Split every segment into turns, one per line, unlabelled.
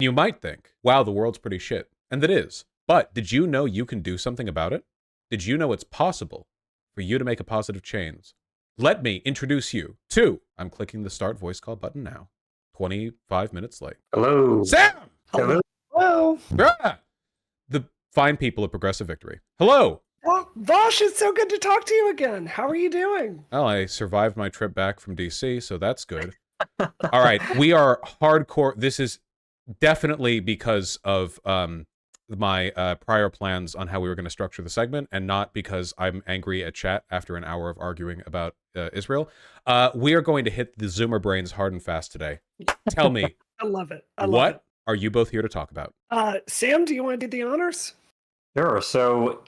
You might think, wow, the world's pretty shit. And it is. But did you know you can do something about it? Did you know it's possible for you to make a positive change? Let me introduce you to, I'm clicking the start voice call button now, 25 minutes late.
Hello.
Sam!
Hello.
Hello.
The fine people of Progressive Victory. Hello!
Well, Vaush, it's so good to talk to you again. How are you doing?
Well, I survived my trip back from DC, so that's good. All right, we are hardcore. This is definitely because of my prior plans on how we were going to structure the segment, and not because I'm angry at chat after an hour of arguing about Israel. We are going to hit the Zoomer brains hard and fast today. Tell me.
I love it.
What are you both here to talk about?
Sam, do you want to do the honors?
Sure. So,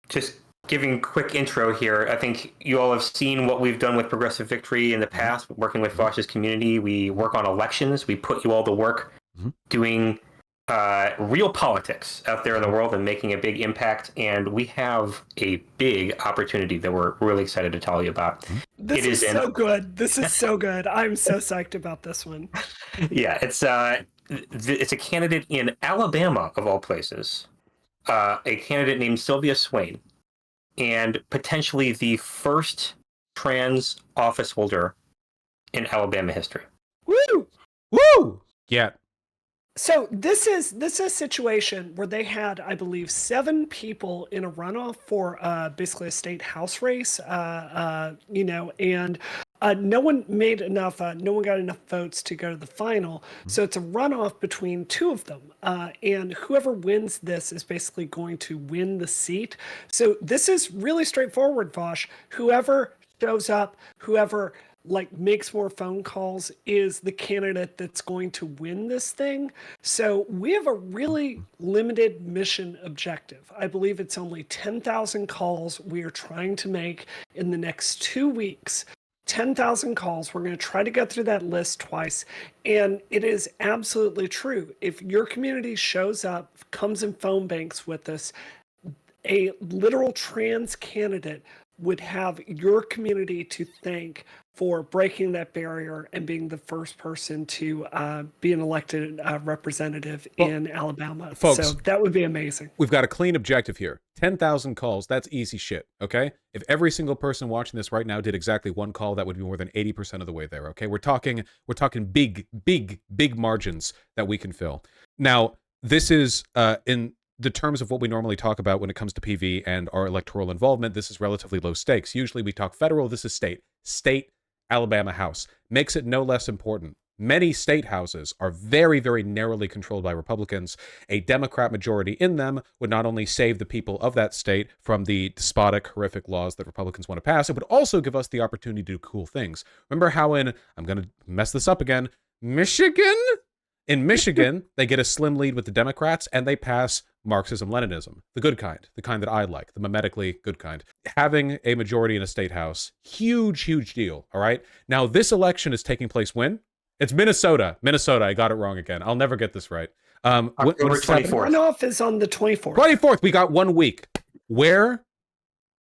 just giving quick intro here, I think you all have seen what we've done with Progressive Victory in the past, working with Vaush's community. We work on elections. We put you all to work doing real politics out there in the world and making a big impact. And we have a big opportunity that we're really excited to tell you about.
This is so good. This is so good. I'm so psyched about this one.
Yeah, it's a candidate in Alabama, of all places. A candidate named Sylvia Swayne, and potentially the first trans office holder in Alabama history.
Woo!
Woo! Yeah.
So this is a situation where they had, I believe, 7 people in a runoff for basically a state house race, and no one made enough. No one got enough votes to go to the final. So it's a runoff between 2 of them, and whoever wins this is basically going to win the seat. So this is really straightforward, Vaush. Whoever shows up, whoever makes more phone calls is the candidate that's going to win this thing. So we have a really limited mission objective. I believe it's only 10,000 calls we are trying to make in the next 2 weeks. 10,000 calls. We're going to try to go through that list twice. And it is absolutely true. If your community shows up, comes in phone banks with us, a literal trans candidate would have your community to thank for breaking that barrier and being the first person to be an elected representative in Alabama.
Folks,
so that would be amazing.
We've got a clean objective here. 10,000 calls, that's easy shit, okay? If every single person watching this right now did exactly 1 call, that would be more than 80% of the way there, okay? We're talking big margins that we can fill. Now, this is in the terms of what we normally talk about when it comes to PV and our electoral involvement, this is relatively low stakes. Usually we talk federal, this is state. State, Alabama House. Makes it no less important. Many state houses are very, very narrowly controlled by Republicans. A Democrat majority in them would not only save the people of that state from the despotic, horrific laws that Republicans want to pass, it would also give us the opportunity to do cool things. Remember how I'm going to mess this up again, Michigan? In Michigan, they get a slim lead with the Democrats, and they pass Marxism-Leninism, the good kind, the kind that I like, the mimetically good kind. Having a majority in a state house, huge, huge deal, all right? Now, this election is taking place when? It's Minnesota. Minnesota, I got it wrong again. I'll never get this right.
October 24th.
Runoff is on the 24th.
24th, we got 1 week. Where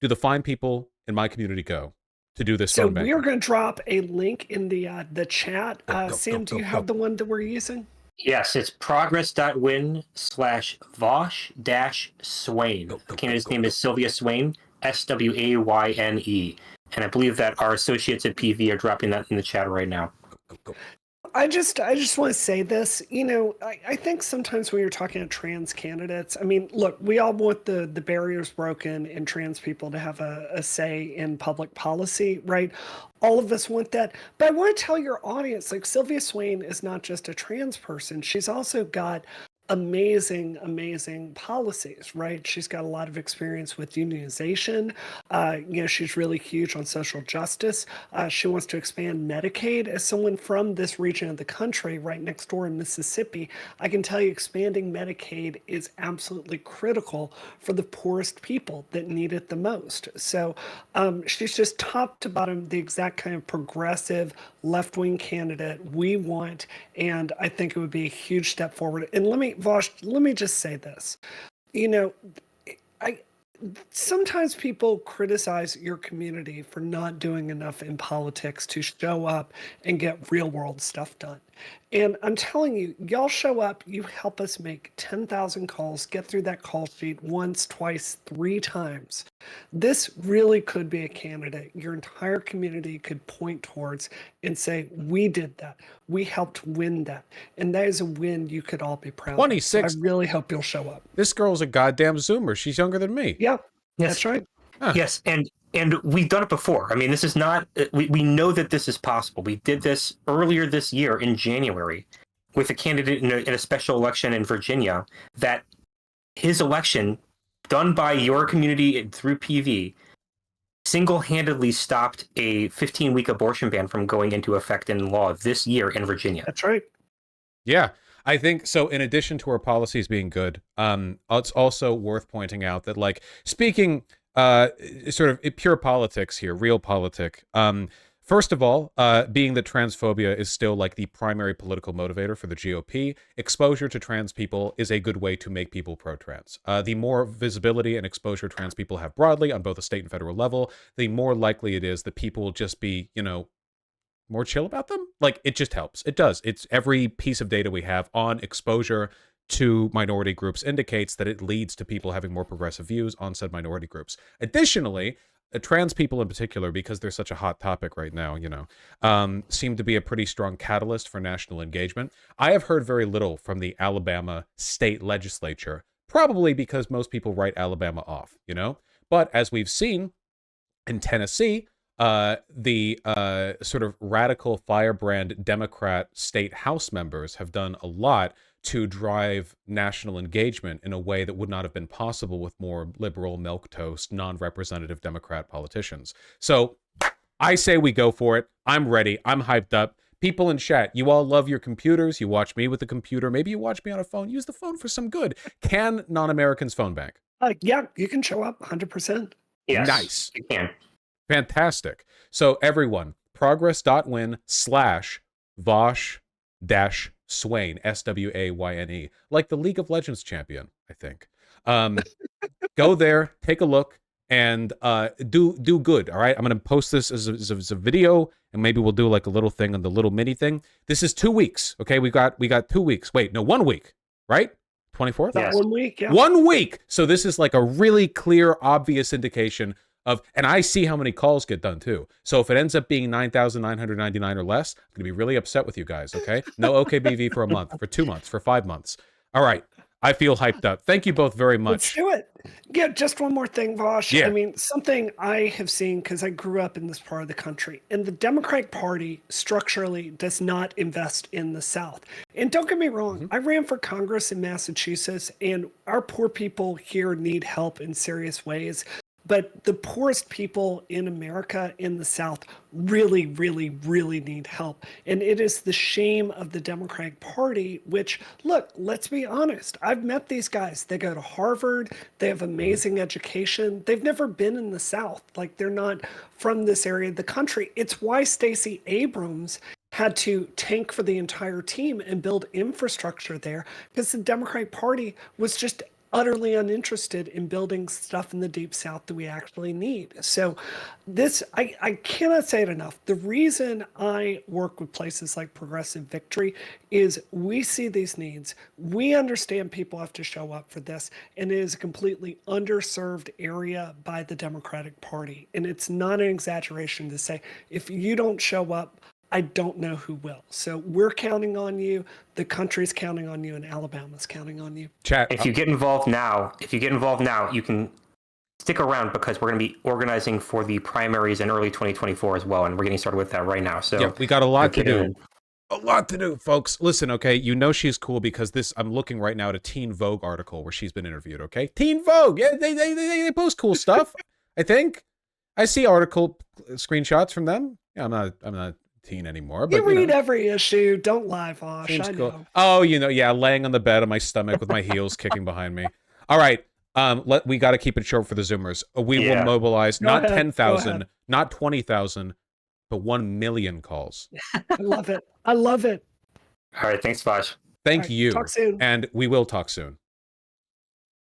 do the fine people in my community go to do this phone banking?
So we are going to drop a link in the chat. Sam, do you have the one that we're using?
Yes, it's progress.win /vaush-swayne. The candidate's name is Sylvia Swayne, SWAYNE. And I believe that our associates at PV are dropping that in the chat right now.
Go.
I just want to say this. I think sometimes when you're talking to trans candidates, I mean, look, we all want the barriers broken and trans people to have a say in public policy, right? All of us want that. But I want to tell your audience, Sylvia Swayne is not just a trans person. She's also got amazing policies, right? She's got a lot of experience with unionization. She's really huge on social justice. She wants to expand Medicaid. As someone from this region of the country, right next door in Mississippi, I can tell you expanding Medicaid is absolutely critical for the poorest people that need it the most. So she's just top to bottom the exact kind of progressive left-wing candidate we want, and I think it would be a huge step forward. And Vaush, let me just say this. Sometimes people criticize your community for not doing enough in politics to show up and get real world stuff done. And I'm telling you, y'all show up, you help us make 10,000 calls, get through that call sheet once, twice, 3 times. This really could be a candidate your entire community could point towards and say, we did that. We helped win that. And that is a win you could all be proud of.
26.
So I really hope you'll show up.
This girl's a goddamn Zoomer. She's younger than me.
Yeah,
Yes.
that's right.
Huh.
Yes, and we've done it before. I mean, this is not. We know that this is possible. We did this earlier this year in January with a candidate in a special election in Virginia. That his election, done by your community through PV, single-handedly stopped a 15-week abortion ban from going into effect in law this year in Virginia.
That's right.
Yeah, I think so. In addition to our policies being good, it's also worth pointing out that, like, speaking sort of pure politics here, real politic. First of all, being that transphobia is still like the primary political motivator for the GOP, exposure to trans people is a good way to make people pro-trans. The more visibility and exposure trans people have broadly on both the state and federal level, the more likely it is that people will just be, you know, more chill about them. Like, it just helps. It does. It's every piece of data we have on exposure to minority groups indicates that it leads to people having more progressive views on said minority groups. Additionally, trans people in particular, because they're such a hot topic right now, you know, seem to be a pretty strong catalyst for national engagement. I have heard very little from the Alabama state legislature, probably because most people write Alabama off, you know? But as we've seen in Tennessee, the sort of radical firebrand Democrat state House members have done a lot to drive national engagement in a way that would not have been possible with more liberal, milquetoast, non-representative Democrat politicians. So I say we go for it. I'm ready. I'm hyped up. People in chat, you all love your computers. You watch me with the computer. Maybe you watch me on a phone. Use the phone for some good. Can non-Americans phone bank?
Yeah, you can show up 100%.
Yes,
Nice.
you can.
Fantastic. So everyone, progress.win / vaush-swayne, SWAYNE, like the League of Legends champion, I think. Go there, take a look, and do good. All right, I'm gonna post this as a video, and maybe we'll do like a little thing on the little mini thing. This is 2 weeks. Okay, we got 2 weeks. Wait, no, 1 week, right? 24th?
Yes.
1 week, yeah.
1 week. So this is like a really clear, obvious indication of, and I see how many calls get done too. So if it ends up being 9,999 or less, I'm gonna be really upset with you guys, okay? No OKBV for a month, for 2 months, for 5 months. All right, I feel hyped up. Thank you both very much.
Let's do it. Yeah, just one more thing, Vaush.
Yeah.
I mean, something I have seen, because I grew up in this part of the country, and the Democratic Party structurally does not invest in the South. And don't get me wrong, I ran for Congress in Massachusetts, and our poor people here need help in serious ways. But the poorest people in America in the South really, really, really need help. And it is the shame of the Democratic Party, which, look, let's be honest. I've met these guys. They go to Harvard. They have amazing education. They've never been in the South. Like, they're not from this area of the country. It's why Stacey Abrams had to tank for the entire team and build infrastructure there, because the Democratic Party was just utterly uninterested in building stuff in the deep South that we actually need. So this, I cannot say it enough. The reason I work with places like Progressive Victory is we see these needs. We understand people have to show up for this, and it is a completely underserved area by the Democratic Party. And it's not an exaggeration to say, if you don't show up, I don't know who will. So we're counting on you. The country's counting on you, and Alabama's counting on you.
Chat.
If you get involved now, you can stick around, because we're going to be organizing for the primaries in early 2024 as well, and we're getting started with that right now. So
Yeah, we got a lot to
get
do.
in.
A lot to do, folks. Listen, okay, you know she's cool because this, I'm looking right now at a Teen Vogue article where she's been interviewed, okay? Teen Vogue, yeah, they post cool stuff, I think. I see article screenshots from them. Yeah, I'm not teen anymore, but
You read every issue. Don't lie, Vaush.
seems
I
cool.
know.
Oh, you know, yeah, laying on the bed on my stomach with my heels kicking behind me. All right, we got to keep it short for the Zoomers. We will mobilize
Go
not
ahead.
10,000, not 20,000, but 1 million calls.
I love it. I love it.
All right, thanks, Vash.
Thank
All right,
you.
talk soon.
And we will talk soon.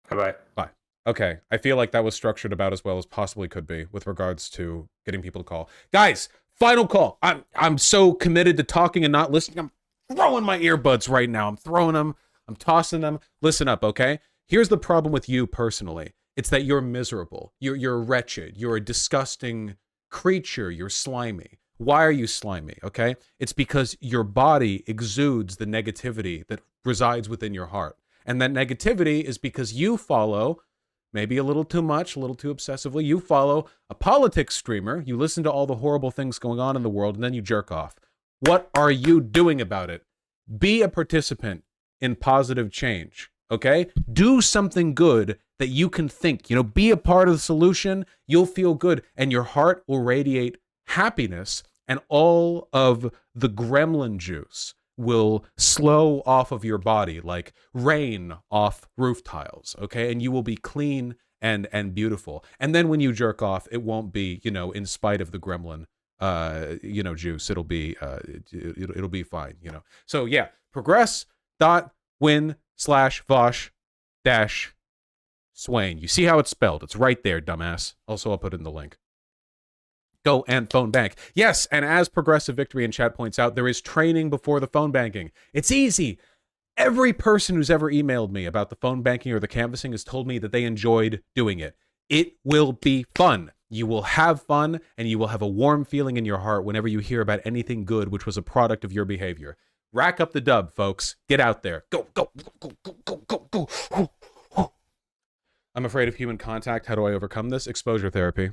Bye-bye.
Okay, I feel like that was structured about as well as possibly could be with regards to getting people to call. Guys, final call. I'm so committed to talking and not listening. I'm throwing my earbuds right now. I'm throwing them. I'm tossing them. Listen up, okay? Here's the problem with you personally. It's that you're miserable. You're wretched. You're a disgusting creature. You're slimy. Why are you slimy, okay? It's because your body exudes the negativity that resides within your heart. And that negativity is because you follow, maybe a little too much, a little too obsessively, you follow a politics streamer, you listen to all the horrible things going on in the world, and then you jerk off. What are you doing about it? Be a participant in positive change, okay? Do something good that you can think. You know, be a part of the solution. You'll feel good, and your heart will radiate happiness, and all of the gremlin juice will slow off of your body like rain off roof tiles, okay? And you will be clean and beautiful. And then when you jerk off, it won't be, you know, in spite of the gremlin you know, juice. It'll be it'll be fine, you know. So yeah, progress.win/vaush-swayne. You see how it's spelled? It's right there, dumbass. Also, I'll put it in the link. Go and phone bank. Yes, and as Progressive Victory in chat points out, there is training before the phone banking. It's easy. Every person who's ever emailed me about the phone banking or the canvassing has told me that they enjoyed doing it. It will be fun. You will have fun, and you will have a warm feeling in your heart whenever you hear about anything good which was a product of your behavior. Rack up the dub, folks. Get out there. Go, go, go, go, go, go, go, go. I'm afraid of human contact. How do I overcome this? Exposure therapy.